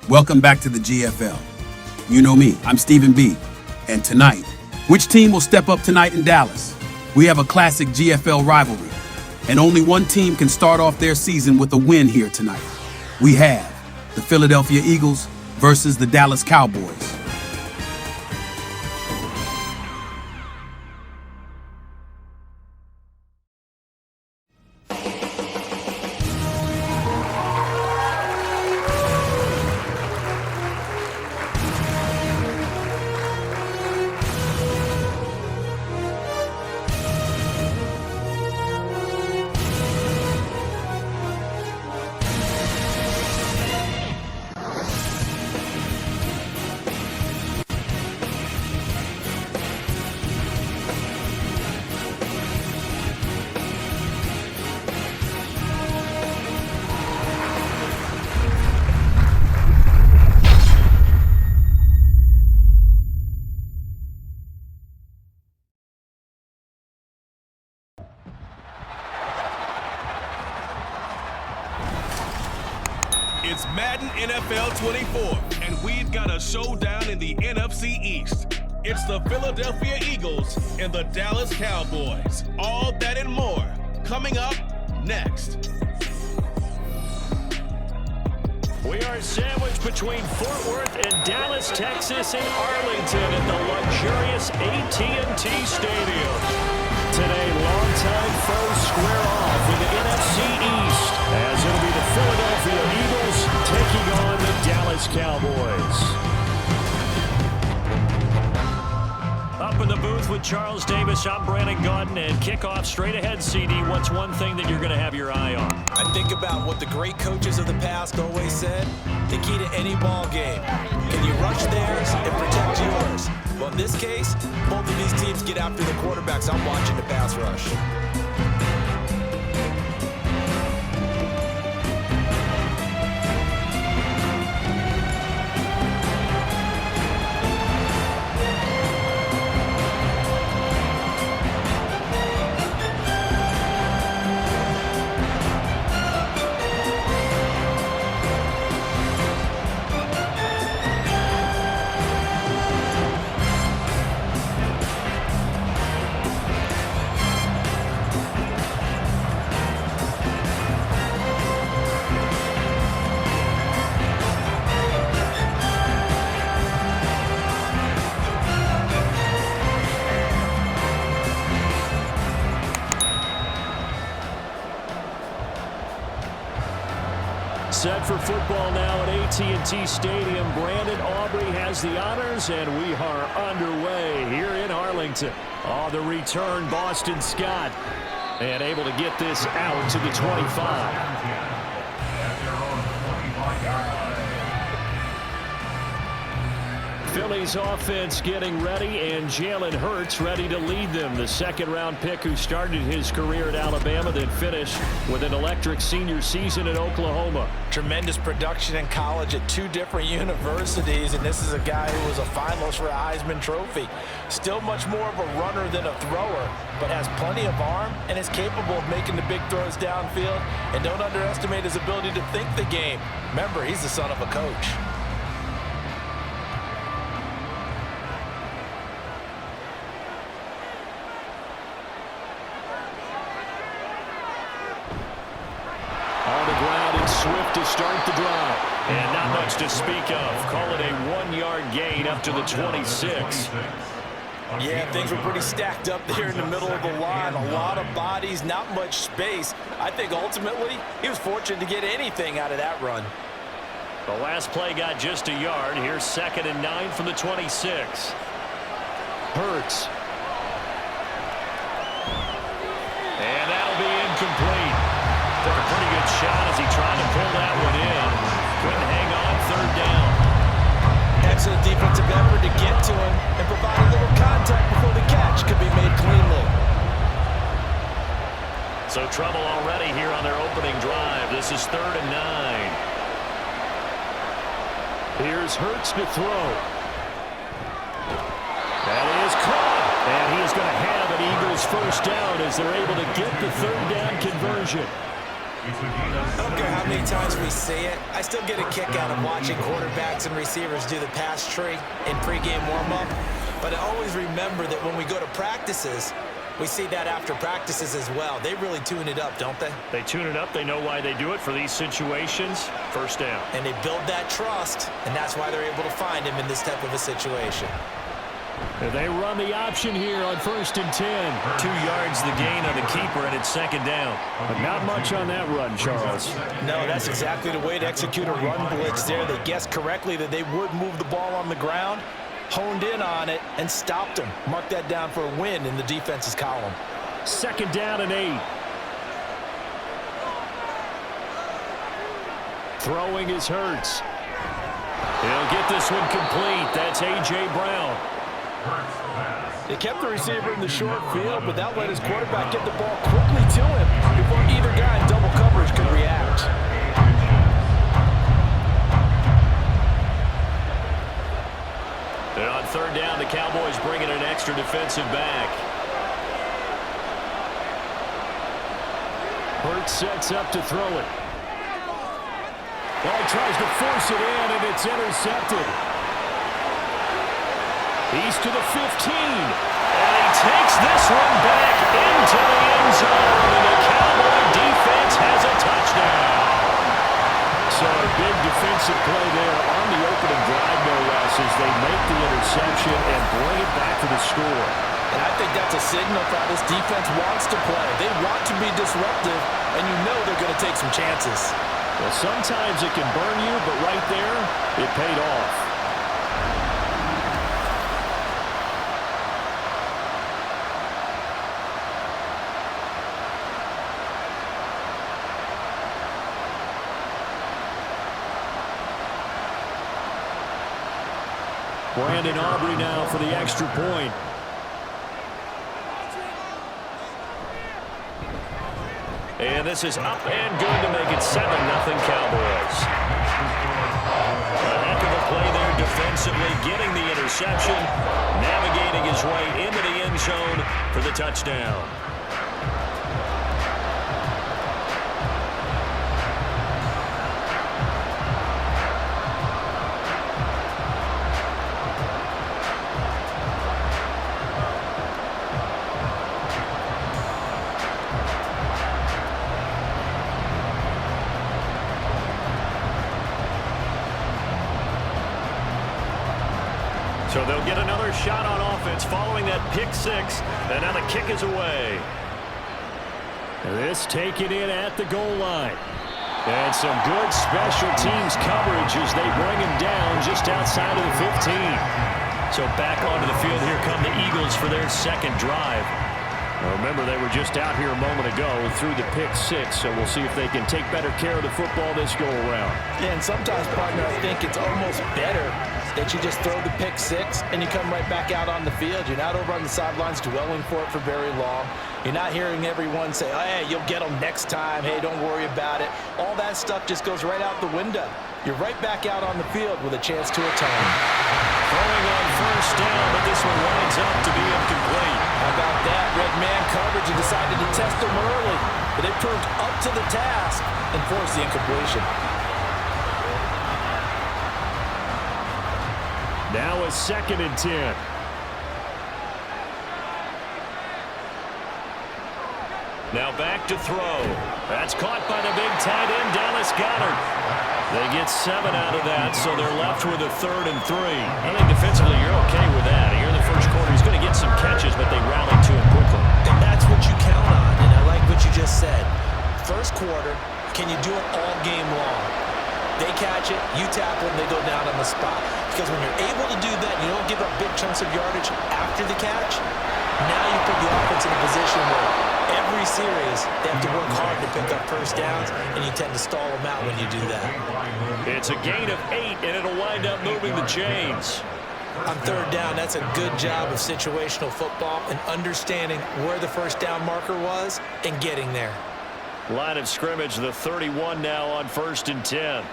Welcome back to the GFL. You know me, I'm Stephen B. And tonight, which team will step up tonight in Dallas? We have a classic GFL rivalry, and only one team can start off their season with a win here tonight. We have the Philadelphia Eagles versus the Dallas Cowboys. It's Madden NFL 24, and we've got a showdown in the NFC East. It's the Philadelphia Eagles and the Dallas Cowboys. All that and more coming up next. We are sandwiched between Fort Worth and Dallas, Texas, and Arlington at the luxurious AT&T Stadium. Today, longtime foes square off in the NFC East, as it'll be the Philadelphia Eagles taking on the Dallas Cowboys. Up in the booth with Charles Davis, I'm Brandon Gaudin, and kickoff straight ahead, CD. What's one thing that you're going to have your eye on? I think about what the great coaches of the past always said. The key to any ball game. Can you rush theirs and protect yours? Well, in this case, both of these teams get after the quarterbacks. I'm watching the pass rush. Set for football now at AT&T Stadium. Brandon Aubrey has the honors, and we are underway here in Arlington. On the return, Boston Scott, and able to get this out to the 25. Philly's offense getting ready, and Jalen Hurts ready to lead them. The second-round pick who started his career at Alabama, then finished with an electric senior season at Oklahoma. Tremendous production in college at two different universities, and this is a guy who was a finalist for a Heisman Trophy. Still much more of a runner than a thrower, but has plenty of arm and is capable of making the big throws downfield. And don't underestimate his ability to think the game. Remember, he's the son of a coach. Swift to start the drive. And not much to speak of. Call it a 1-yard gain up to the 26. Yeah, things were pretty stacked up there in the middle of the line. A lot of bodies, not much space. I think ultimately he was fortunate to get anything out of that run. The last play got just a yard. Here's 2nd and 9 from the 26. Hurts. And that'll be incomplete. Took a pretty good shot as he tried to pull that one in. Couldn't hang on, 3rd down. Excellent defensive effort to get to him and provide a little contact before the catch could be made cleanly. So trouble already here on their opening drive. This is 3rd and 9. Here's Hurts to throw. That is caught. And he is going to have an Eagles first down as they're able to get the 3rd down conversion. I don't care how many times we see it, I still get a kick out of watching quarterbacks and receivers do the pass tree in pregame warm-up. But I always remember that when we go to practices, we see that after practices as well. They really tune it up, don't they? They tune it up. They know why they do it for these situations. First down. And they build that trust, and that's why they're able to find him in this type of a situation. And they run the option here on 1st and 10. 2 yards the gain on the keeper, and it's 2nd down. But not much on that run, Charles. No, that's exactly the way to execute a run blitz there. They guessed correctly that they would move the ball on the ground, honed in on it, and stopped them. Mark that down for a win in the defense's column. 2nd down and 8. Throwing is Hurts. He'll get this one complete. That's A.J. Brown. They kept the receiver in the short field, but that let his quarterback get the ball quickly to him before either guy in double coverage could react. And on 3rd down, the Cowboys bring in an extra defensive back. Hurts sets up to throw it. Well, he tries to force it in, and it's intercepted. He's to the 15. And he takes this one back into the end zone. And the Cowboy defense has a touchdown. So a big defensive play there on the opening drive, no less, as they make the interception and bring it back to the score. And I think that's a signal for how this defense wants to play. They want to be disruptive, and you know they're going to take some chances. Well, sometimes it can burn you, but right there, it paid off. Brandon Aubrey now for the extra point. And this is up and good to make it 7-0 Cowboys. A heck of a play there defensively, getting the interception, navigating his way into the end zone for the touchdown. So they'll get another shot on offense following that pick 6, and now the kick is away. This taken in at the goal line. And some good special teams coverage as they bring him down just outside of the 15. So back onto the field, here come the Eagles for their 2nd drive. Now remember, they were just out here a moment ago through the pick 6, so we'll see if they can take better care of the football this go-around. Yeah, and sometimes, partner, I think it's almost better that you just throw the pick 6 and you come right back out on the field. You're not over on the sidelines dwelling for it for very long. You're not hearing everyone say, oh, hey, you'll get them next time. Hey, don't worry about it. All that stuff just goes right out the window. You're right back out on the field with a chance to atone. Throwing on 1st down, but this one winds up to be incomplete. How about that? Red man coverage and decided to test them early. But they proved up to the task and forced the incompletion. Now a 2nd and 10. Now back to throw. That's caught by the big tight end, Dallas Goedert. They get 7 out of that, so they're left with a 3rd and 3. I think defensively you're okay with that. Here in the first quarter, he's going to get some catches, but they rally to him quickly. And that's what you count on, and I like what you just said. First quarter, can you do it all game long? They catch it, you tackle them, they go down on the spot. Because when you're able to do that, you don't give up big chunks of yardage after the catch, now you put the offense in a position where every series they have to work hard to pick up 1st downs, and you tend to stall them out when you do that. It's a gain of 8, and it'll wind up moving the chains. On 3rd down, that's a good job of situational football and understanding where the 1st down marker was and getting there. Line of scrimmage, the 31 now on 1st and 10.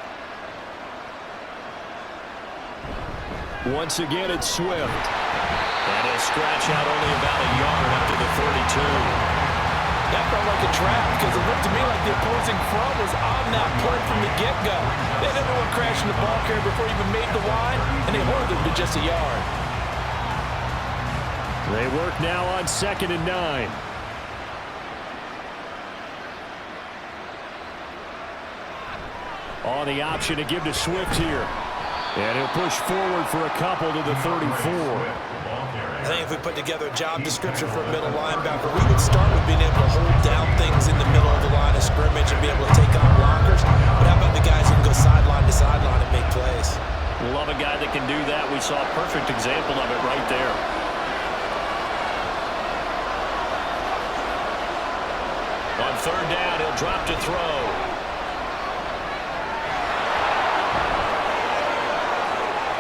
Once again, it's Swift. And he'll scratch out only about a yard up to the 32. That felt like a trap because it looked to me like the opposing front was on that play from the get-go. They had everyone crashing the ball carrier before he even made the line, and they holded him to just a yard. They work now on 2nd and 9. On the option to give to Swift here. And he'll push forward for a couple to the 34. I think if we put together a job description for a middle linebacker, we would start with being able to hold down things in the middle of the line of scrimmage and be able to take on blockers. But how about the guys who can go sideline to sideline and make plays? Love a guy that can do that. We saw a perfect example of it right there. On 3rd down, he'll drop to throw.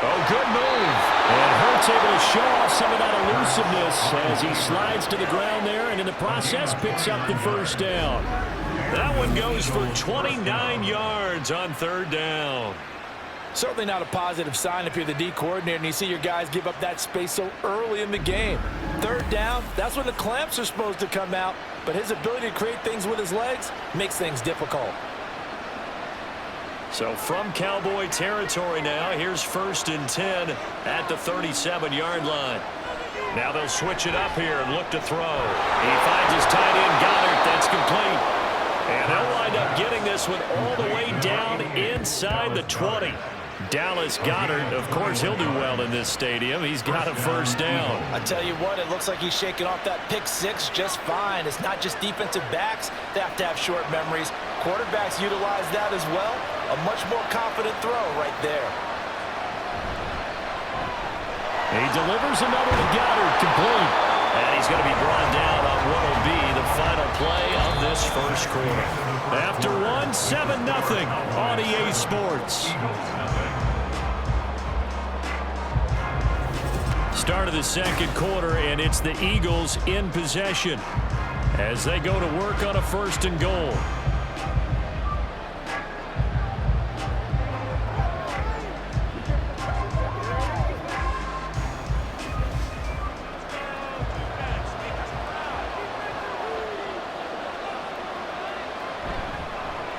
Oh, good move. And Hurts able to show off some of that elusiveness as he slides to the ground there and in the process picks up the 1st down. That one goes for 29 yards on 3rd down. Certainly not a positive sign if you're the D coordinator and you see your guys give up that space so early in the game. 3rd down, that's when the clamps are supposed to come out, but his ability to create things with his legs makes things difficult. So from Cowboy territory now, here's 1st and 10 at the 37-yard line. Now they'll switch it up here and look to throw. He finds his tight end, Goddard. That's complete. And they'll wind up getting this one all the way down inside the 20. Dallas Goedert, of course, he'll do well in this stadium. He's got a 1st down. I tell you what, it looks like he's shaking off that pick 6 just fine. It's not just defensive backs that have to have short memories. Quarterbacks utilize that as well. A much more confident throw right there. He delivers another to Goddard, complete. And he's going to be brought down on what will be the final play of this 1st quarter. After 7-0 on EA Sports. Start of the 2nd quarter, and it's the Eagles in possession as they go to work on a 1st and goal.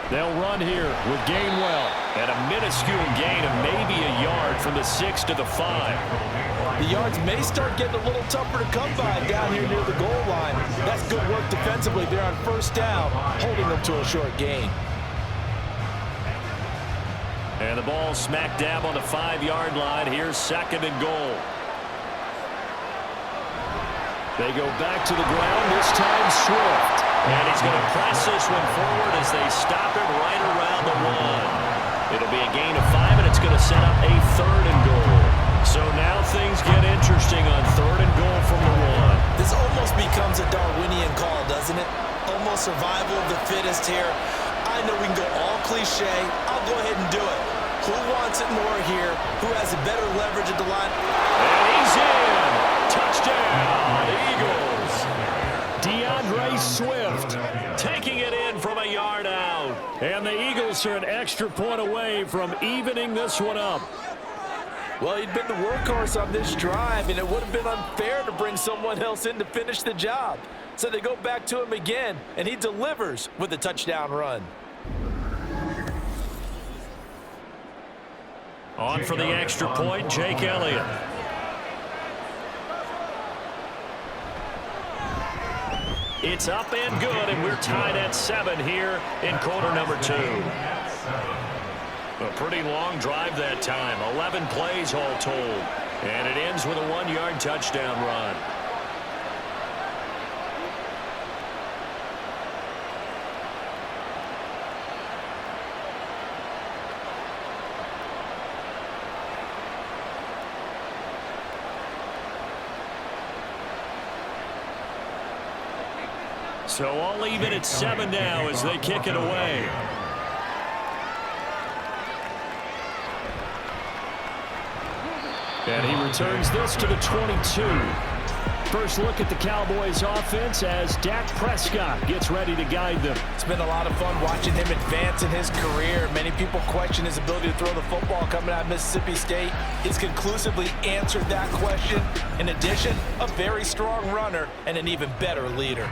They'll run here with Gainwell, and a minuscule gain of maybe a yard from the 6 to the 5. The yards may start getting a little tougher to come by down here near the goal line. That's good work defensively there on 1st down, holding them to a short gain. And the ball smack dab on the 5-yard line. Here's 2nd and goal. They go back to the ground, this time Swift. And he's going to press this one forward as they stop him right around the 1. It'll be a gain of 5, and it's going to set up a 3rd and goal. So now things get interesting on 3rd and goal from the 1. This almost becomes a Darwinian call, doesn't it? Almost survival of the fittest here. I know we can go all cliche. I'll go ahead and do it. Who wants it more here? Who has a better leverage at the line? And he's in. Touchdown, Eagles. DeAndre Swift taking it in from a yard out. And the Eagles are an extra point away from evening this one up. Well, he'd been the workhorse on this drive, and it would have been unfair to bring someone else in to finish the job. So they go back to him again, and he delivers with a touchdown run. On for the extra point, Jake Elliott. It's up and good, and we're tied at 7 here in quarter number 2. A pretty long drive that time, 11 plays all told. And it ends with a 1-yard touchdown run. So all even at 7 now as they kick it away. And he returns this to the 22. First look at the Cowboys offense as Dak Prescott gets ready to guide them. It's been a lot of fun watching him advance in his career. Many people question his ability to throw the football coming out of Mississippi State. He's conclusively answered that question. In addition, a very strong runner and an even better leader.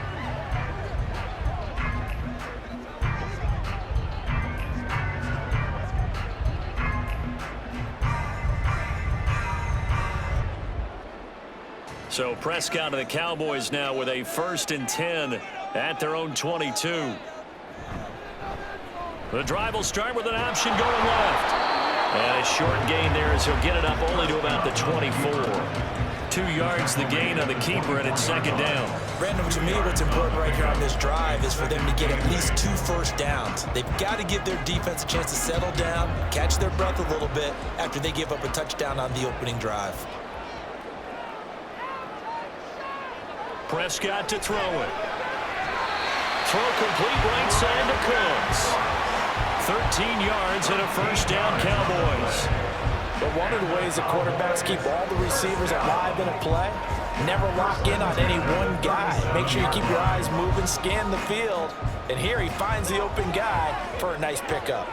So Prescott of the Cowboys now with a 1st and 10 at their own 22. The drive will start with an option going left. And a short gain there as he'll get it up only to about the 24. 2 yards the gain on the keeper, and it's 2nd down. Brandon, to me, what's important right here on this drive is for them to get at least 2 first downs. They've got to give their defense a chance to settle down, catch their breath a little bit after they give up a touchdown on the opening drive. Prescott to throw it. Throw complete right side to Cooks. 13 yards and a 1st down, Cowboys. But one of the ways the quarterbacks keep all the receivers alive in a play, never lock in on any one guy. Make sure you keep your eyes moving, scan the field. And here he finds the open guy for a nice pickup.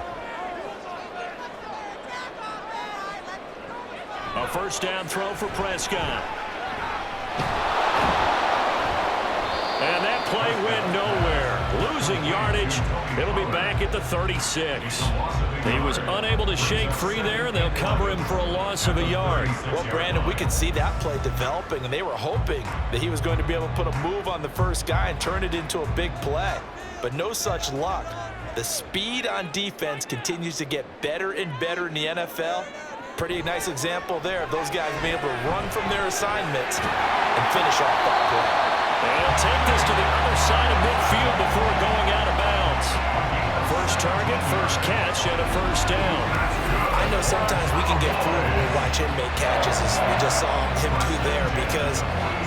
A 1st down throw for Prescott. And that play went nowhere. Losing yardage. It'll be back at the 36. He was unable to shake free there, and they'll cover him for a loss of a yard. Well, Brandon, we could see that play developing, and they were hoping that he was going to be able to put a move on the first guy and turn it into a big play. But no such luck. The speed on defense continues to get better and better in the NFL. Pretty nice example there of those guys being able to run from their assignments and finish off that play. And he'll take this to the other side of midfield before going out of bounds. First target, first catch, and a 1st down. I know sometimes we can get fooled when we watch him make catches, as we just saw him do there, because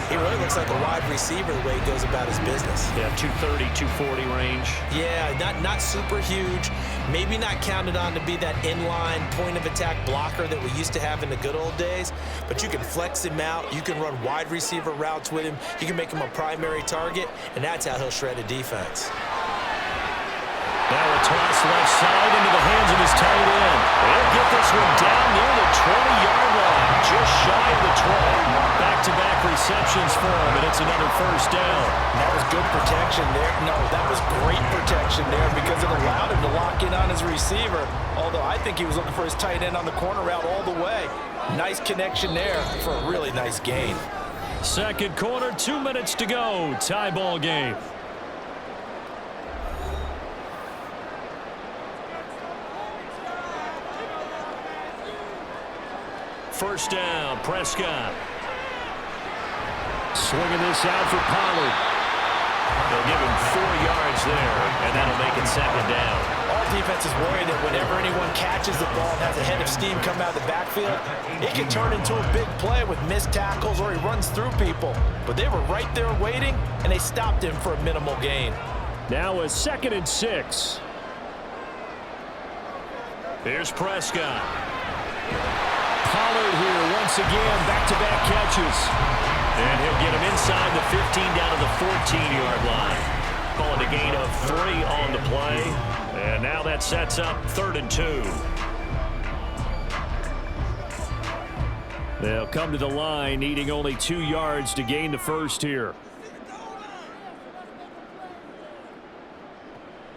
he really looks like a wide receiver the way he goes about his business. Yeah, 230, 240 range. Yeah, not super huge. Maybe not counted on to be that inline point-of-attack blocker that we used to have in the good old days, but you can flex him out. You can run wide receiver routes with him. You can make him a primary target, and that's how he'll shred a defense. Now a toss left side into the hands of his tight end. They'll get this one down near the 20-yard line, just shy of the 20. Back-to-back receptions for him, and it's another 1st down. That was good protection there. No, that was great protection there because it allowed him to lock in on his receiver, although I think he was looking for his tight end on the corner route all the way. Nice connection there for a really nice gain. 2nd quarter, 2 minutes to go. Tie ball game. First down, Prescott. Swinging this out for Pollard. They'll give him 4 yards there, and that'll make it 2nd down. All defenses worry that whenever anyone catches the ball and has a head of steam come out of the backfield, it can turn into a big play with missed tackles or he runs through people. But they were right there waiting, and they stopped him for a minimal gain. Now a 2nd and 6. Here's Prescott. Pollard here once again, back-to-back catches. And he'll get him inside the 15 down to the 14-yard line. Calling a gain of 3 on the play. And now that sets up 3rd and 2. They'll come to the line needing only 2 yards to gain the 1st here.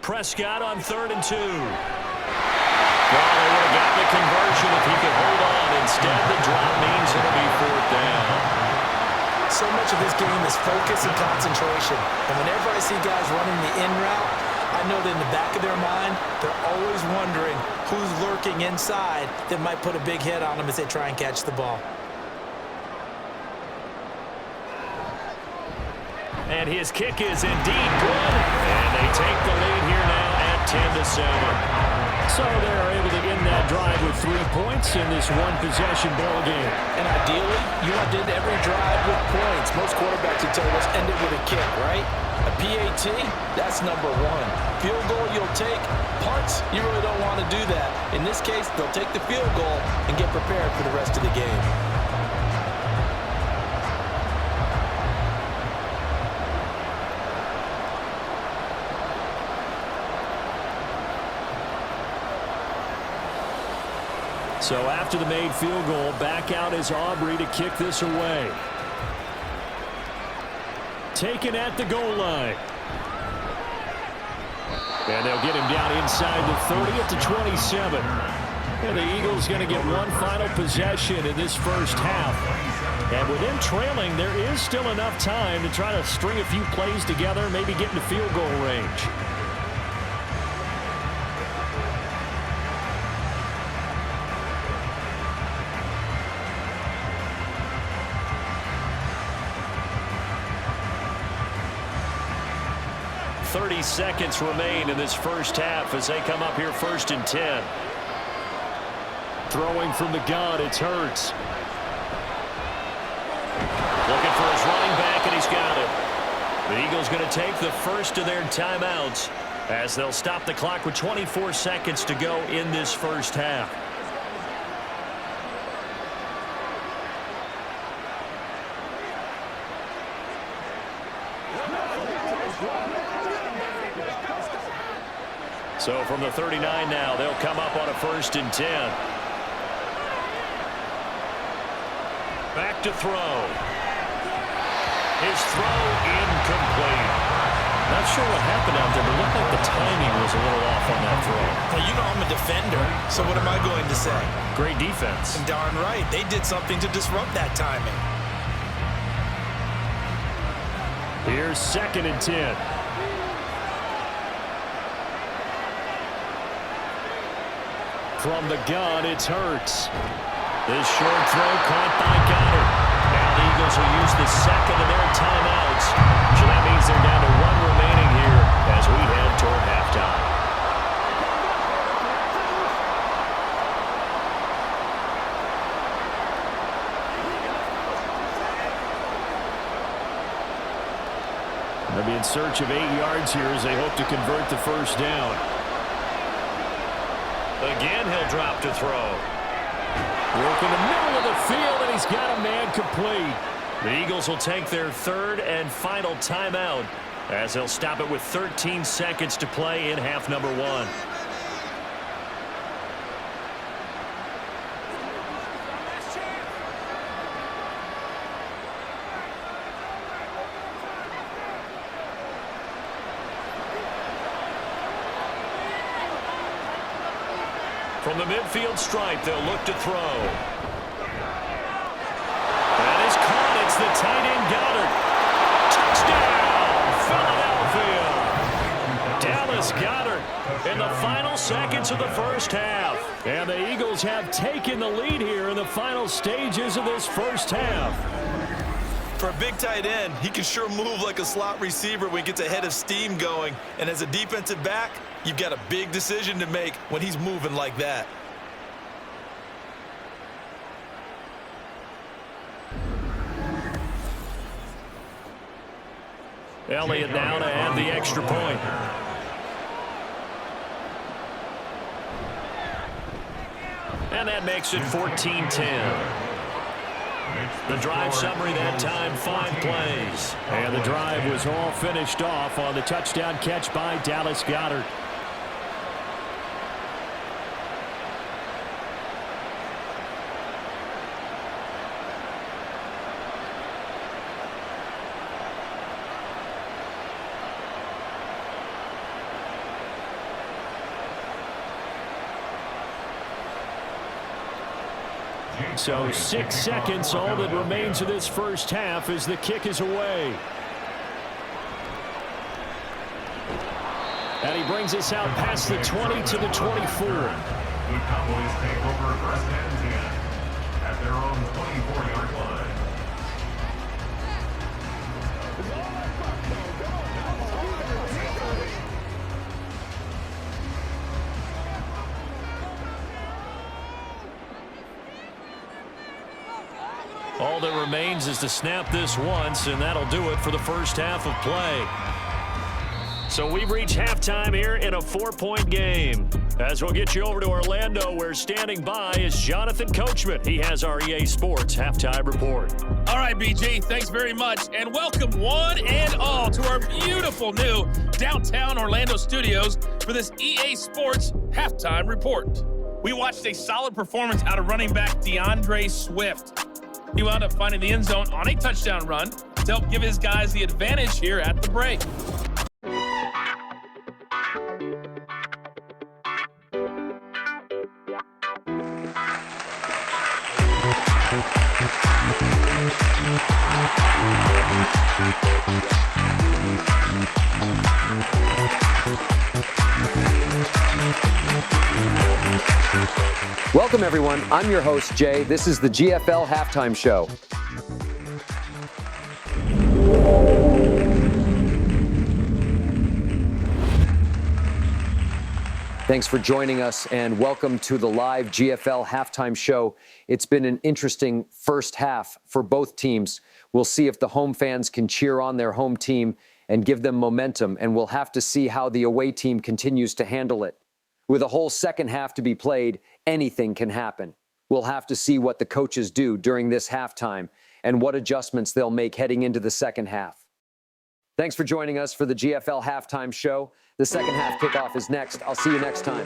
Prescott on 3rd and 2. Well, they would have gotten the conversion if he could hold on. Instead, the drop means it'll be 4th down. So much of this game is focus and concentration. And whenever I see guys running the in route, I know that in the back of their mind, they're always wondering who's lurking inside that might put a big hit on them as they try and catch the ball. And his kick is indeed good. And they take the lead here now at 10-7. So they're able to end that drive with 3 points in this one-possession ball game. And ideally, you want to end every drive with points. Most quarterbacks would tell us end it with a kick, right? A PAT, that's number 1. Field goal you'll take. Punts, you really don't want to do that. In this case, they'll take the field goal and get prepared for the rest of the game. So after the made field goal, back out is Aubrey to kick this away. Taken at the goal line. And they'll get him down inside the 30 at the 27. And the Eagles going to get one final possession in this first half. And with them trailing, there is still enough time to try to string a few plays together, maybe get into field goal range. .30 seconds remain in this first half as they come up here 1st and 10. Throwing from the gun, it's Hurts. Looking for his running back, and he's got it. The Eagles going to take the first of their timeouts as they'll stop the clock with 24 seconds to go in this first half. So from the 39 now, they'll come up on a 1st and 10. Back to throw. His throw incomplete. Not sure what happened out there, but it looked like the timing was a little off on that throw. Now, you know I'm a defender, so what am I going to say? Great defense. And darn right, they did something to disrupt that timing. Here's 2nd and 10. From the gun, it's Hurts. This short throw caught by Goddard. Now the Eagles will use the second of their timeouts. So that means they're down to one remaining here as we head toward halftime. They'll be in search of 8 yards here as they hope to convert the first down. Again, he'll drop to throw. Work in the middle of the field, and he's got a man complete. The Eagles will take their 3rd and final timeout as they'll stop it with 13 seconds to play in half number 1. From the midfield stripe, they'll look to throw. That is caught. It's the tight end Goddard. Touchdown, Philadelphia. Dallas Goedert in the final seconds of the first half. And the Eagles have taken the lead here in the final stages of this first half. For a big tight end, he can sure move like a slot receiver when he gets a head of steam going. And as a defensive back, you've got a big decision to make when he's moving like that. Elliott now to add the extra point. And that makes it 14-10. The drive summary that time, 5 plays. And the drive was all finished off on the touchdown catch by Dallas Goedert. So 6 seconds, all that remains of this first half as the kick is away. And he brings us out past the 20 to the 24. The Cowboys take over 1st and 10 at their own 24-yard line. All that remains is to snap this once, and that'll do it for the first half of play. So we've reached halftime here in a 4-point game. As we'll get you over to Orlando, where standing by is Jonathan Coachman. He has our EA Sports Halftime Report. All right, BG, thanks very much, and welcome one and all to our beautiful new downtown Orlando studios for this EA Sports Halftime Report. We watched a solid performance out of running back DeAndre Swift. He wound up finding the end zone on a touchdown run to help give his guys the advantage here at the break. Welcome, everyone. I'm your host, Jay. This is the GFL Halftime Show. Thanks for joining us, and welcome to the live GFL Halftime Show. It's been an interesting first half for both teams. We'll see if the home fans can cheer on their home team and give them momentum, and we'll have to see how the away team continues to handle it. With a whole second half to be played, anything can happen. We'll have to see what the coaches do during this halftime and what adjustments they'll make heading into the second half. Thanks for joining us for the GFL Halftime Show. The second half kickoff is next. I'll see you next time.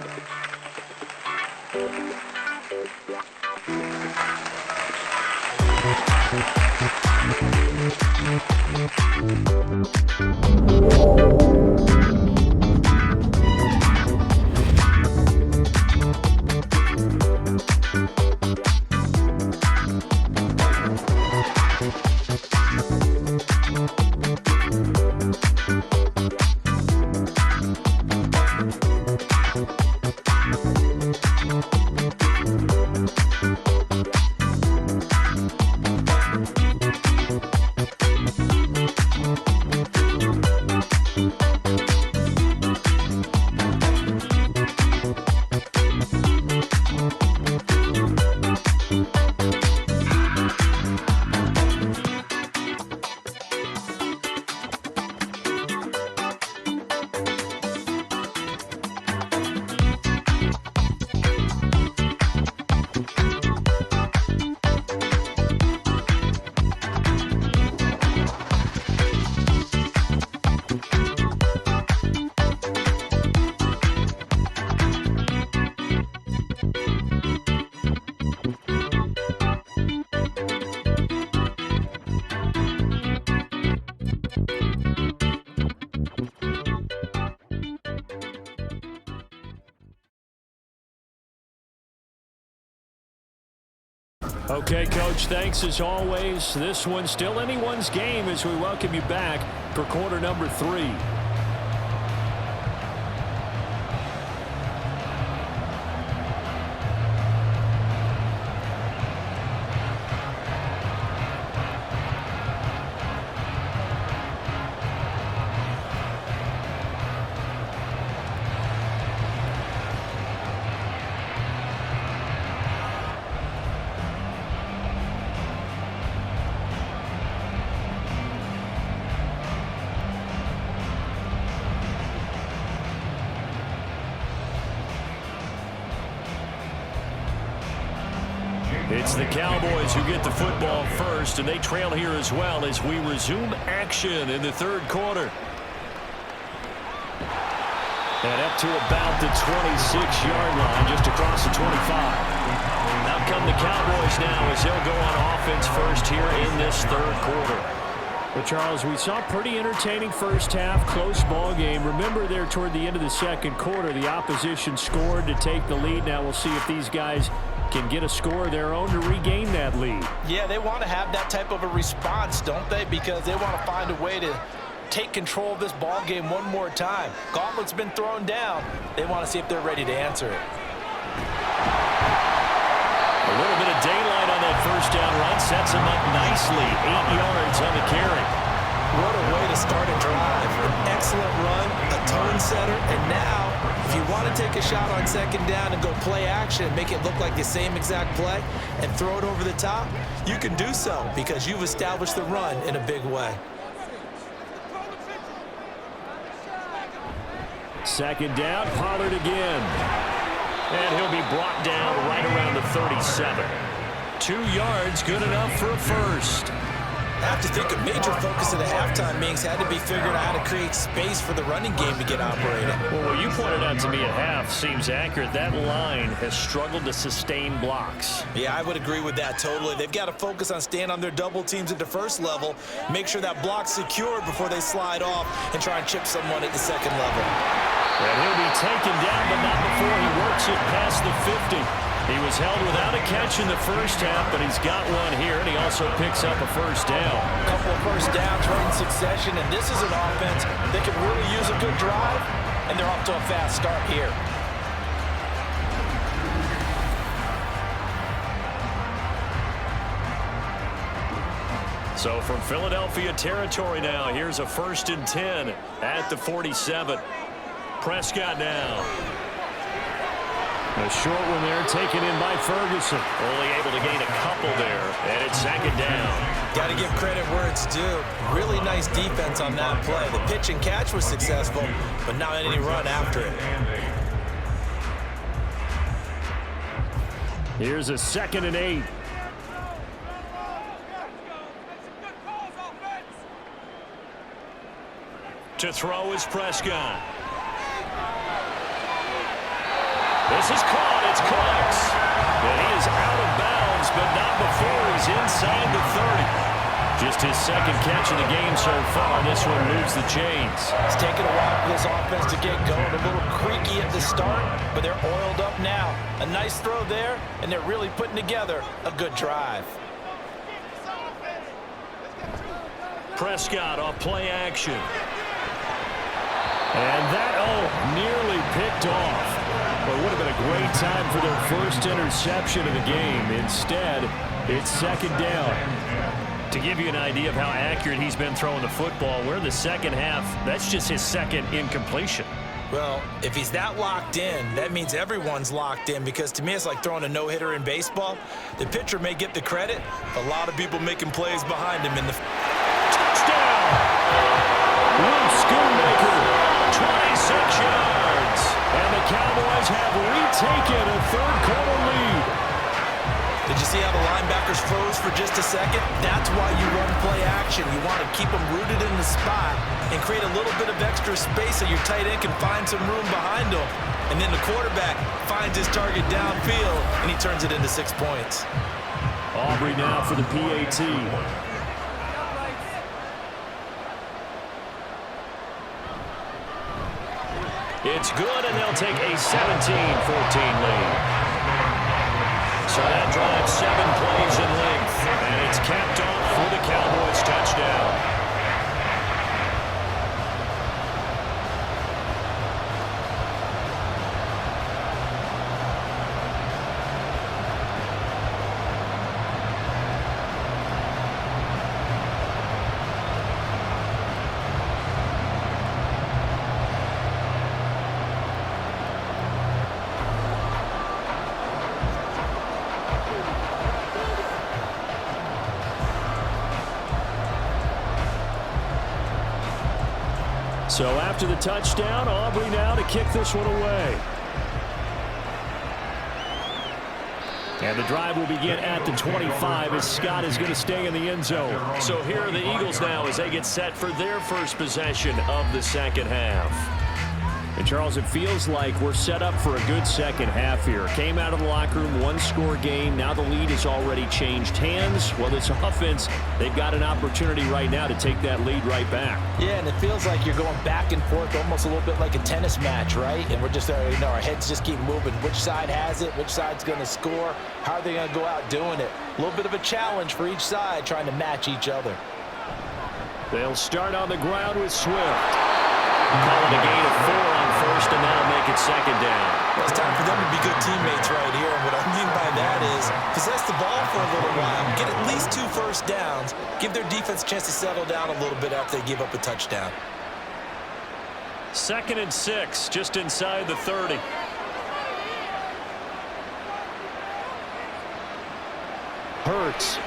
Okay, Coach, thanks as always. This one's still anyone's game as we welcome you back for quarter number 3. It's the Cowboys who get the football first, and they trail here as well as we resume action in the third quarter. And up to about the 26-yard line, just across the 25. Out come the Cowboys now as they'll go on offense first here in this third quarter. Well, Charles, we saw a pretty entertaining first half, close ball game. Remember there toward the end of the second quarter, the opposition scored to take the lead. Now we'll see if these guys can get a score of their own to regain that lead. Yeah, they want to have that type of a response, don't they? Because they want to find a way to take control of this ball game one more time. Gauntlet's been thrown down. They want to see if they're ready to answer it. A little bit of daylight on that first down run sets them up nicely. 8 yards on the carry. What a way to start a drive. An excellent run, a tone setter, and now if you want to take a shot on second down and go play action and make it look like the same exact play and throw it over the top, you can do so because you've established the run in a big way. Second down, Pollard again. And he'll be brought down right around the 37. 2 yards, good enough for a first. I have to think a major focus of the halftime meetings had to be figuring out how to create space for the running game to get operating. Well, what you pointed out to me at half seems accurate. That line has struggled to sustain blocks. Yeah, I would agree with that totally. They've got to focus on staying on their double teams at the first level, make sure that block's secured before they slide off and try and chip someone at the second level. And he'll be taken down, but not before he works it past the 50. He was held without a catch in the first half, but he's got one here, and he also picks up a first down. A couple of first downs right in succession, and this is an offense that could really use a good drive, and they're off to a fast start here. So from Philadelphia territory now, here's a 1st and 10 at the 47. Prescott now. A short one there taken in by Ferguson. Only able to gain a couple there, and it's 2nd down. Got to give credit where it's due. Really nice defense on that play. The pitch and catch was successful, but not any run after it. Here's a 2nd and 8. To throw is Prescott. This is caught. It's Cox. And he is out of bounds, but not before he's inside the 30. Just his 2nd catch of the game so far. This one moves the chains. It's taken a while for this offense to get going. A little creaky at the start, but they're oiled up now. A nice throw there, and they're really putting together a good drive. Prescott off play action. And that, nearly picked off. But it would have been a great time for their first interception of the game. Instead, it's 2nd down. To give you an idea of how accurate he's been throwing the football, we're in the second half. That's just his 2nd incompletion. Well, if he's that locked in, that means everyone's locked in, because to me it's like throwing a no-hitter in baseball. The pitcher may get the credit. A lot of people making plays behind him in the... Touchdown! Luke Schoonmaker. 26 yards, and the Cowboys have retaken a 3rd quarter lead. Did you see how the linebackers froze for just a second? That's why you run play action. You want to keep them rooted in the spot and create a little bit of extra space so your tight end can find some room behind him. And then the quarterback finds his target downfield, and he turns it into 6 points. Aubrey now for the PAT. It's good, and they'll take a 17-14 lead. So that drives 7 plays in length, and it's capped off for the Cowboys touchdown. So after the touchdown, Aubrey now to kick this one away. And the drive will begin at the 25 as Scott is going to stay in the end zone. So here are the Eagles now as they get set for their first possession of the second half. And Charles, it feels like we're set up for a good second half here. Came out of the locker room, 1-score game. Now the lead has already changed hands. Well, this offense, they've got an opportunity right now to take that lead right back. Yeah, and it feels like you're going back and forth, almost a little bit like a tennis match, right? And we're just, our heads just keep moving. Which side has it? Which side's going to score? How are they going to go out doing it? A little bit of a challenge for each side, trying to match each other. They'll start on the ground with Swift. Calling a gain of 4 on first, and that'll make it 2nd down. Well, it's time for them to be good teammates right here. And what I mean by that is possess the ball for a little while, get at least 2 first downs, give their defense a chance to settle down a little bit after they give up a touchdown. 2nd and 6, just inside the 30. Hurts.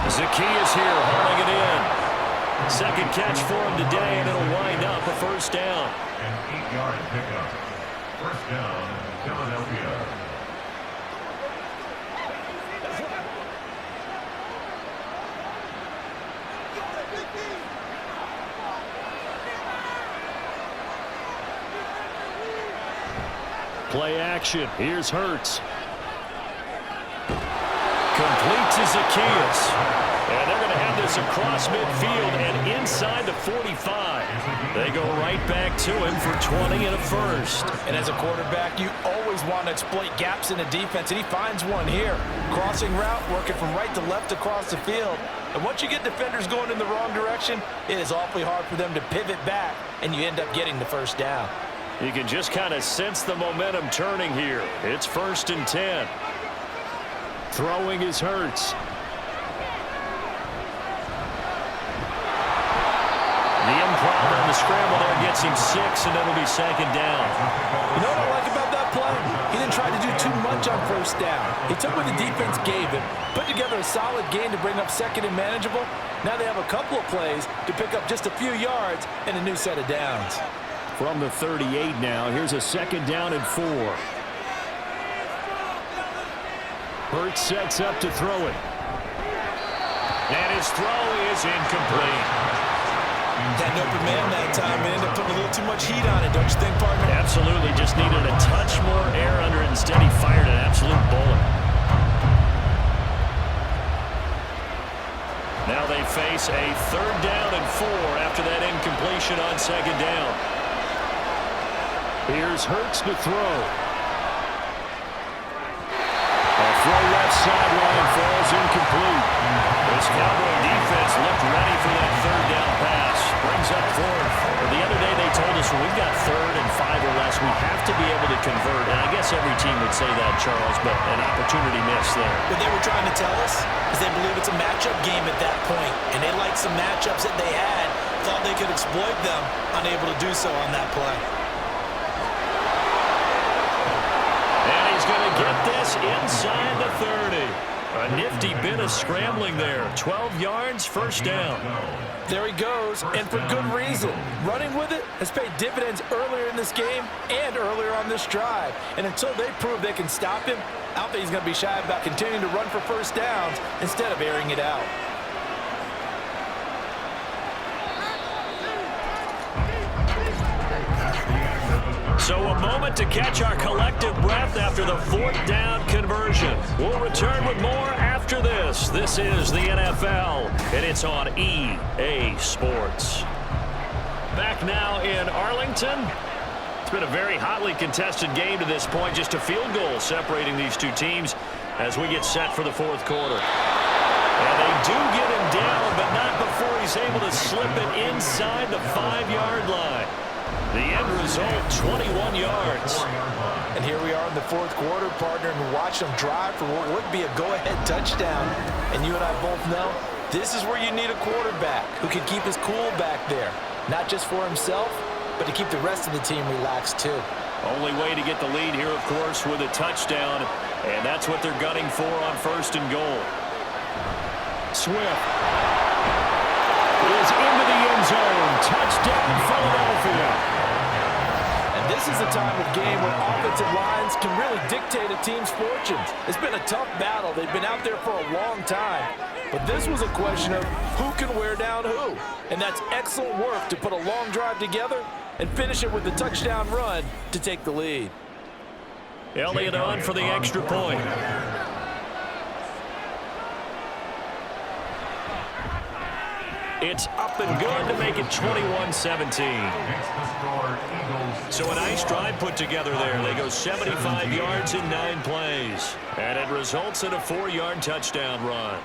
Zacchaeus here hauling it in. 2nd catch for him today, and it'll wind up a first down. An 8-yard pickup. First down, Philadelphia. Play action. Here's Hurts. Complete to Zacchaeus. And they're going to have run this across midfield and inside the 45. They go right back to him for 20 and a first. And as a quarterback, you always want to exploit gaps in the defense, and he finds one here. Crossing route, working from right to left across the field. And once you get defenders going in the wrong direction, it is awfully hard for them to pivot back, and you end up getting the first down. You can just kind of sense the momentum turning here. It's 1st and 10. Throwing is Hurts. The improv on the scramble there gets him 6, and it'll be 2nd down. You know what I like about that play? He didn't try to do too much on 1st down. He took what the defense gave him, put together a solid gain to bring up 2nd and manageable. Now they have a couple of plays to pick up just a few yards and a new set of downs. From the 38 now, here's a 2nd down and 4. Hurts sets up to throw it. And his throw is incomplete. That open man that time, man, ended up putting a little too much heat on it, don't you think, partner? Absolutely, just needed a touch more air under it. Instead, he fired an absolute bullet. Now they face a 3rd down and 4 after that incompletion on 2nd down. Here's Hurts to throw. A throw left sideline falls incomplete. This Cowboy defense looked ready for that 3rd down pass. Brings up 4th. The other day they told us when we've got 3rd and 5 or less, we have to be able to convert. And I guess every team would say that, Charles, but an opportunity missed there. What they were trying to tell us is they believe it's a matchup game at that point, and they liked some matchups that they had, thought they could exploit them, unable to do so on that play. And he's going to get this inside the 30. A nifty bit of scrambling there. 12 yards, 1st down. There he goes, and for good reason. Running with it has paid dividends earlier in this game and earlier on this drive. And until they prove they can stop him, I don't think he's going to be shy about continuing to run for 1st downs instead of airing it out. So a moment to catch our collective breath after the 4th down conversion. We'll return with more after this. This is the NFL, and it's on EA Sports. Back now in Arlington. It's been a very hotly contested game to this point. Just a field goal separating these two teams as we get set for the 4th quarter. And they do get him down, but not before he's able to slip it inside the 5-yard line. The end result, 21 yards. And here we are in the 4th quarter, partner, and watch them drive for what would be a go-ahead touchdown. And you and I both know this is where you need a quarterback who can keep his cool back there. Not just for himself, but to keep the rest of the team relaxed too. Only way to get the lead here, of course, with a touchdown. And that's what they're gunning for on 1st and goal. Swift is into the end zone. Touchdown, Philadelphia. And this is a time of game where offensive lines can really dictate a team's fortunes. It's been a tough battle. They've been out there for a long time. But this was a question of who can wear down who. And that's excellent work to put a long drive together and finish it with the touchdown run to take the lead. Elliott on for the extra point. It's up and good to make it 21-17. So a nice drive put together there. They go 75 yards in 9 plays. And it results in a 4-yard touchdown run.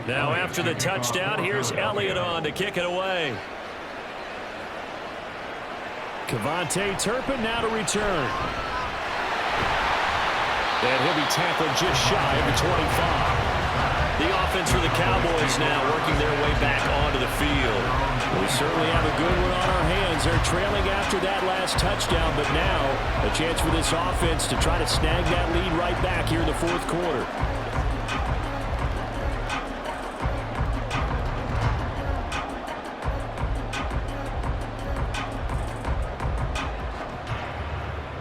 Now after the touchdown, here's Elliott on to kick it away. Kevontae Turpin now to return. And he'll be tackled just shy of the 25. The offense for the Cowboys now working their way back onto the field. We certainly have a good one on our hands. They're trailing after that last touchdown, but now a chance for this offense to try to snag that lead right back here in the 4th quarter.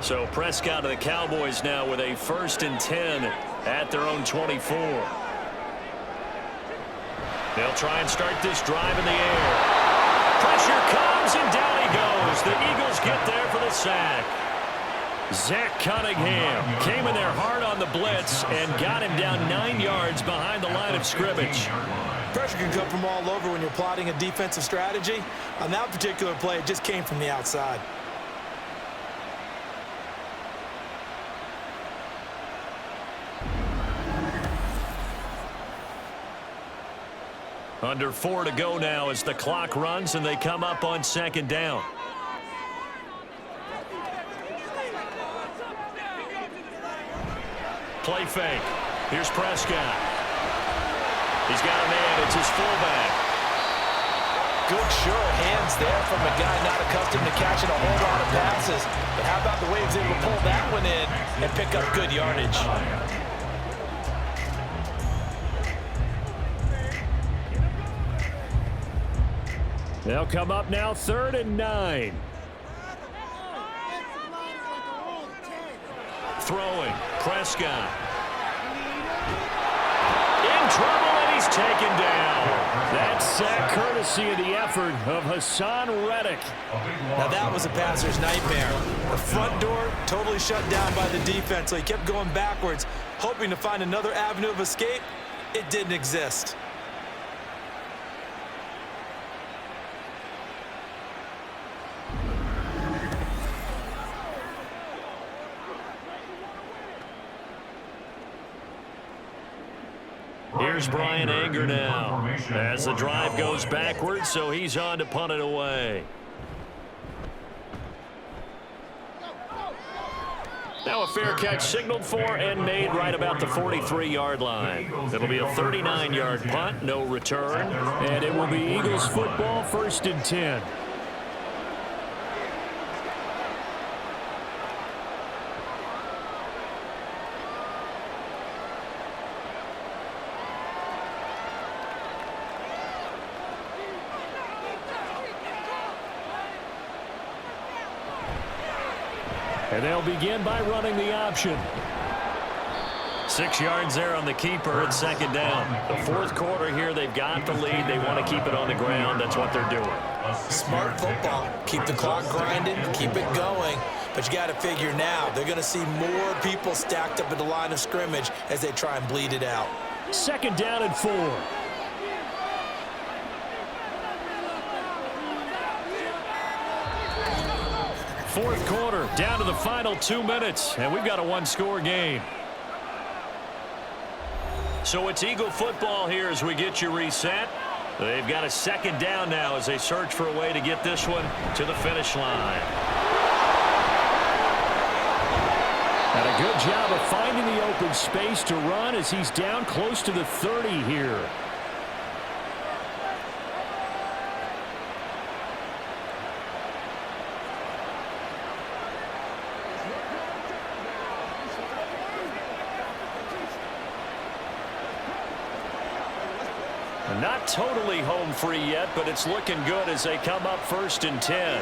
So Prescott of the Cowboys now with a 1st and 10 at their own 24. They'll try and start this drive in the air. Pressure comes, and down he goes. The Eagles get there for the sack. Zach Cunningham came in there hard on the blitz and got him down 9 yards behind the line of scrimmage. Pressure can come from all over when you're plotting a defensive strategy. On that particular play, it just came from the outside. Under 4 to go now as the clock runs and they come up on 2nd down. Play fake. Here's Prescott. He's got a man. It's his fullback. Good sure hands there from a guy not accustomed to catching a whole lot of passes. But how about the way he was able to pull that one in and pick up good yardage? They'll come up now 3rd and 9. Throwing. Prescott. In trouble, and he's taken down. That sack courtesy of the effort of Hassan Reddick. Now that was a passer's nightmare. The front door totally shut down by the defense, so he kept going backwards, hoping to find another avenue of escape. It didn't exist. Here's Brian Anger now as the drive goes backwards, so he's on to punt it away. Now a fair catch signaled for and made right about the 43-yard line. It'll be a 39-yard punt, no return, and it will be Eagles football, 1st and 10. And they'll begin by running the option. 6 yards there on the keeper at 2nd down. The 4th quarter here, they've got the lead. They want to keep it on the ground. That's what they're doing. Smart football. Keep the clock grinding, keep it going. But you got to figure now, they're going to see more people stacked up at the line of scrimmage as they try and bleed it out. 2nd down and 4. Fourth quarter, down to the final 2 minutes, and we've got a 1-score game. So it's Eagle football here as we get you reset. They've got a 2nd down now as they search for a way to get this one to the finish line. And a good job of finding the open space to run as he's down close to the 30 here. Not totally home free yet, but it's looking good as they come up 1st and 10.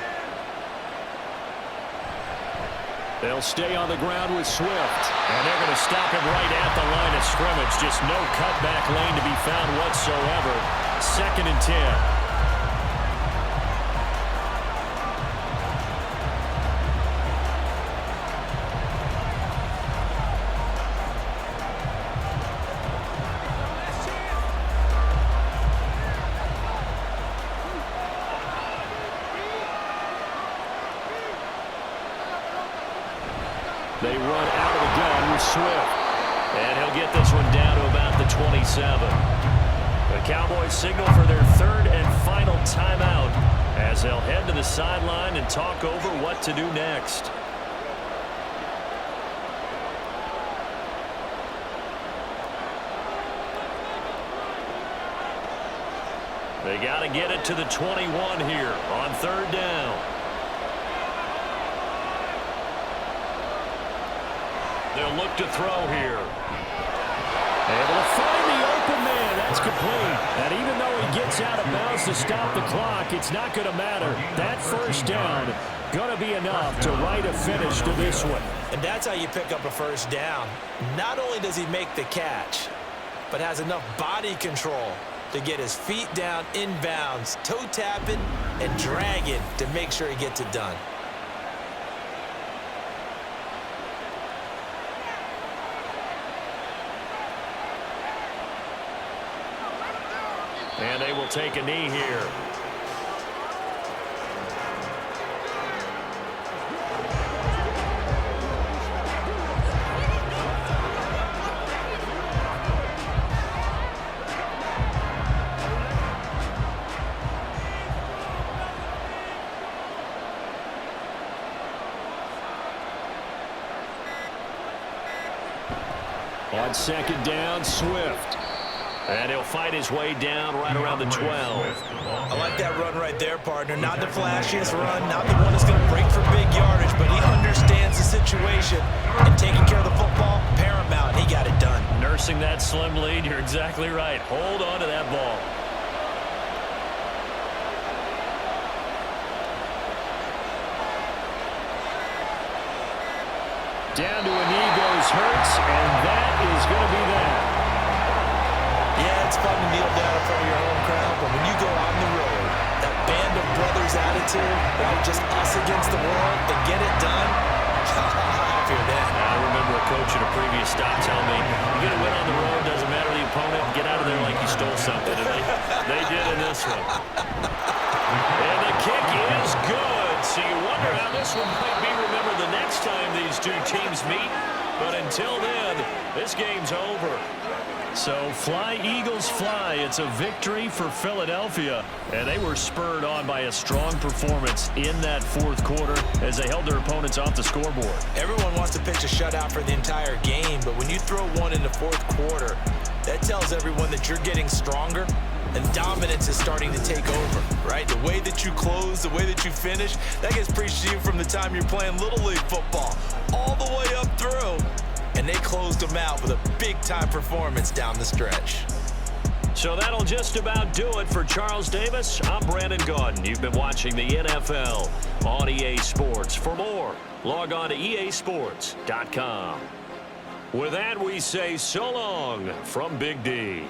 They'll stay on the ground with Swift, and they're going to stop him right at the line of scrimmage. Just no cutback lane to be found whatsoever. 2nd and 10. They run out of the gun with Swift. And he'll get this one down to about the 27. The Cowboys signal for their 3rd and final timeout as they'll head to the sideline and talk over what to do next. They got to get it to the 21 here on 3rd down. They'll look to throw here. Able to find the open man. That's complete. And even though he gets out of bounds to stop the clock, it's not going to matter. That 1st down Going to be enough to write a finish to this one. And that's how you pick up a first down. Not only does he make the catch, but has enough body control to get his feet down inbounds, toe tapping and dragging to make sure he gets it done. And they will take a knee here. On second down, Swift. And he'll fight his way down right around the 12. I like that run right there, partner. Not the flashiest run, not the one that's going to break for big yardage, but he understands the situation, and taking care of the football, paramount. He got it done. Nursing that slim lead, you're exactly right. Hold on to that ball. Down to a knee goes Hurts, and that is going to be that. Yeah, it's fun to kneel down in front of your home crowd, but when you go on the road, that band of brothers attitude, right, just us against the world, and get it done, I feel that. I remember a coach at a previous stop telling me, you get a win on the road, doesn't matter the opponent, get out of there like you stole something. And they did in this one. And the kick is good, so you wonder how this one might be remembered the next time these two teams meet. But until then, this game's over. So fly, Eagles, fly. It's a victory for Philadelphia. And they were spurred on by a strong performance in that fourth quarter as they held their opponents off the scoreboard. Everyone wants to pitch a shutout for the entire game, but when you throw one in the fourth quarter, that tells everyone that you're getting stronger and dominance is starting to take over, right? The way that you close, the way that you finish, that gets preached to you from the time you're playing Little League football all the way up through. And they closed them out with a big-time performance down the stretch. So that'll just about do it for Charles Davis. I'm Brandon Gaudin. You've been watching the NFL on EA Sports. For more, log on to easports.com. With that, we say so long from Big D.